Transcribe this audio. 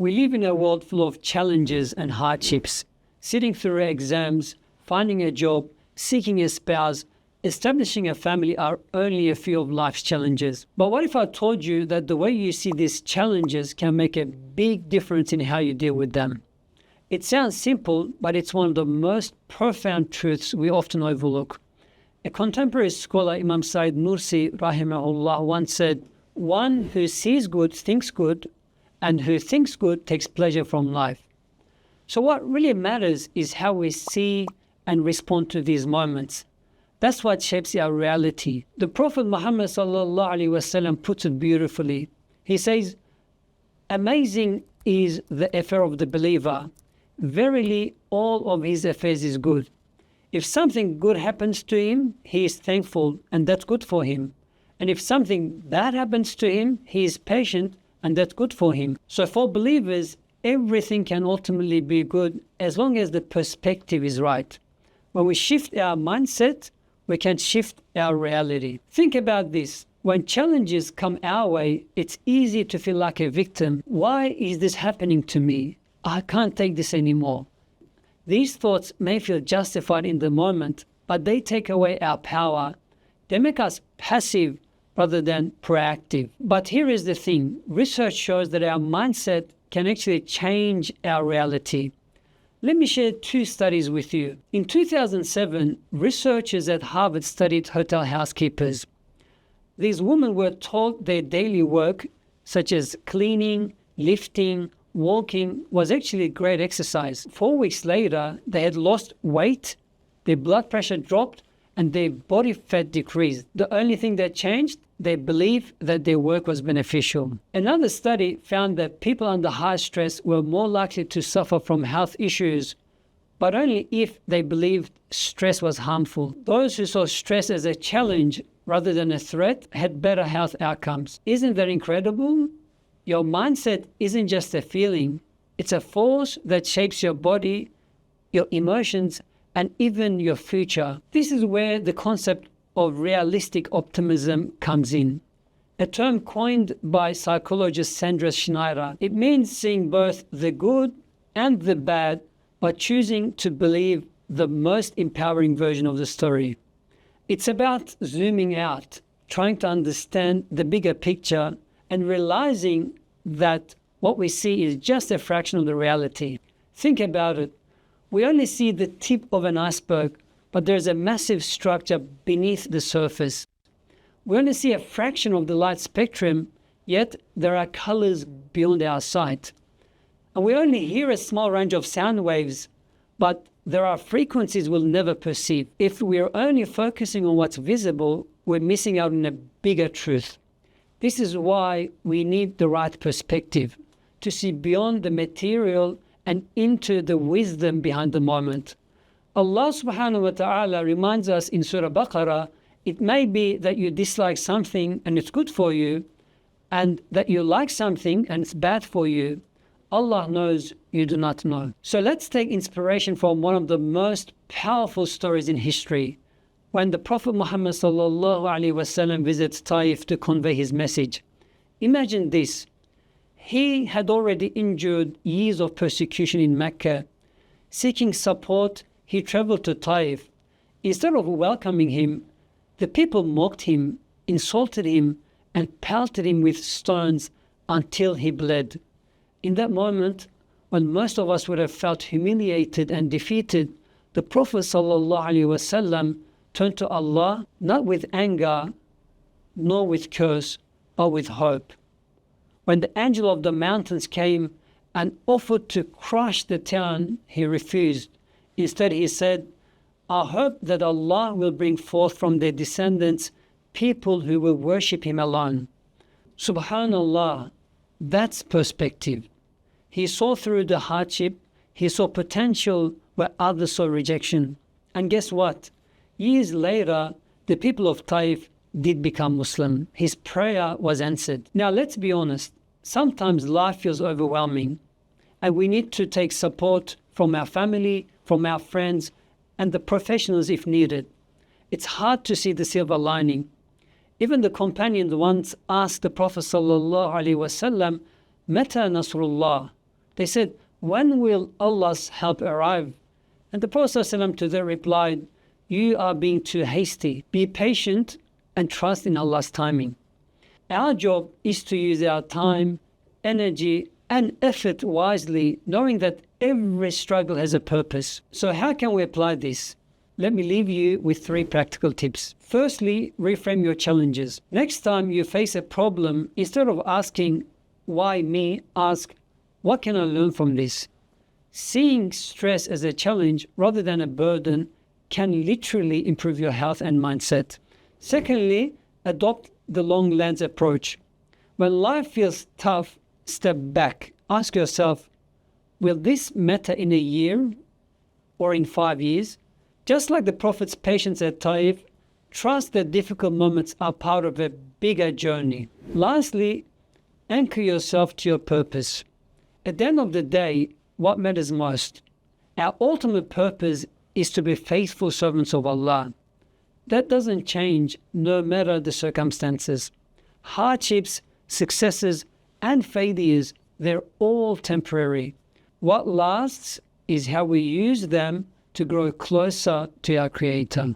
We live in a world full of challenges and hardships. Sitting through exams, finding a job, seeking a spouse, establishing a family are only a few of life's challenges. But what if I told you that the way you see these challenges can make a big difference in how you deal with them? It sounds simple, but it's one of the most profound truths we often overlook. A contemporary scholar, Imam Said Nursi, rahimahullah, once said, "One who sees good thinks good, and who thinks good takes pleasure from life." So what really matters is how we see and respond to these moments. That's what shapes our reality. The Prophet Muhammad sallallahu alaihi wasallam puts it beautifully. He says, "Amazing is the affair of the believer. Verily, all of his affairs is good. If something good happens to him, he is thankful, and that's good for him. And if something bad happens to him, he is patient, and that's good for him." So for believers, everything can ultimately be good as long as the perspective is right. When we shift our mindset, we can shift our reality. Think about this. When challenges come our way, it's easy to feel like a victim. Why is this happening to me? I can't take this anymore. These thoughts may feel justified in the moment, but they take away our power. They make us passive rather than proactive. But here is the thing. Research shows that our mindset can actually change our reality. Let me share two studies with you. In 2007, researchers at Harvard studied hotel housekeepers. These women were taught their daily work, such as cleaning, lifting, walking, was actually great exercise. 4 weeks later, they had lost weight, their blood pressure dropped, and their body fat decreased. The only thing that changed, they believed that their work was beneficial. Another study found that people under high stress were more likely to suffer from health issues, but only if they believed stress was harmful. Those who saw stress as a challenge rather than a threat had better health outcomes. Isn't that incredible? Your mindset isn't just a feeling, it's a force that shapes your body, your emotions, and even your future. This is where the concept of realistic optimism comes in, a term coined by psychologist Sandra Schneider. It means seeing both the good and the bad, but choosing to believe the most empowering version of the story. It's about zooming out, trying to understand the bigger picture, and realizing that what we see is just a fraction of the reality. Think about it. We only see the tip of an iceberg, but there's a massive structure beneath the surface. We only see a fraction of the light spectrum, yet there are colors beyond our sight. And we only hear a small range of sound waves, but there are frequencies we'll never perceive. If we're only focusing on what's visible, we're missing out on a bigger truth. This is why we need the right perspective, to see beyond the material and into the wisdom behind the moment. Allah subhanahu wa ta'ala reminds us in Surah Baqarah, it may be that you dislike something and it's good for you, and that you like something and it's bad for you. Allah knows you do not know. So let's take inspiration from one of the most powerful stories in history. When the Prophet Muhammad sallallahu alaihi wasallam visits Taif to convey his message. Imagine this. He had already endured years of persecution in Mecca. Seeking support, he traveled to Taif. Instead of welcoming him, the people mocked him, insulted him, and pelted him with stones until he bled. In that moment, when most of us would have felt humiliated and defeated, the Prophet ﷺ turned to Allah, not with anger, nor with curse, but with hope. When the angel of the mountains came and offered to crush the town, he refused. Instead, he said, "I hope that Allah will bring forth from their descendants people who will worship Him alone." Subhanallah, that's perspective. He saw through the hardship, he saw potential where others saw rejection. And guess what? Years later, the people of Taif did become Muslim. His prayer was answered. Now let's be honest, sometimes life feels overwhelming, and we need to take support from our family, from our friends, and the professionals if needed. It's hard to see the silver lining. Even the companions once asked the Prophet sallallahu alaihi wasallam, "Mata Nasrullah?" They said, when will Allah's help arrive? And the Prophet ﷺ to them replied, you are being too hasty. Be patient and trust in Allah's timing. Our job is to use our time, energy, and effort wisely, knowing that every struggle has a purpose. So how can we apply this? Let me leave you with 3 practical tips. Firstly, reframe your challenges. Next time you face a problem, instead of asking, why me? Ask, what can I learn from this? Seeing stress as a challenge rather than a burden can literally improve your health and mindset. Secondly, adopt the long lens approach. When life feels tough, step back. Ask yourself, will this matter in a year or in 5 years? Just like the Prophet's patience at Taif, trust that difficult moments are part of a bigger journey. Lastly, anchor yourself to your purpose. At the end of the day, what matters most? Our ultimate purpose is to be faithful servants of Allah. That doesn't change no matter the circumstances. Hardships, successes, and failures, they're all temporary. What lasts is how we use them to grow closer to our Creator.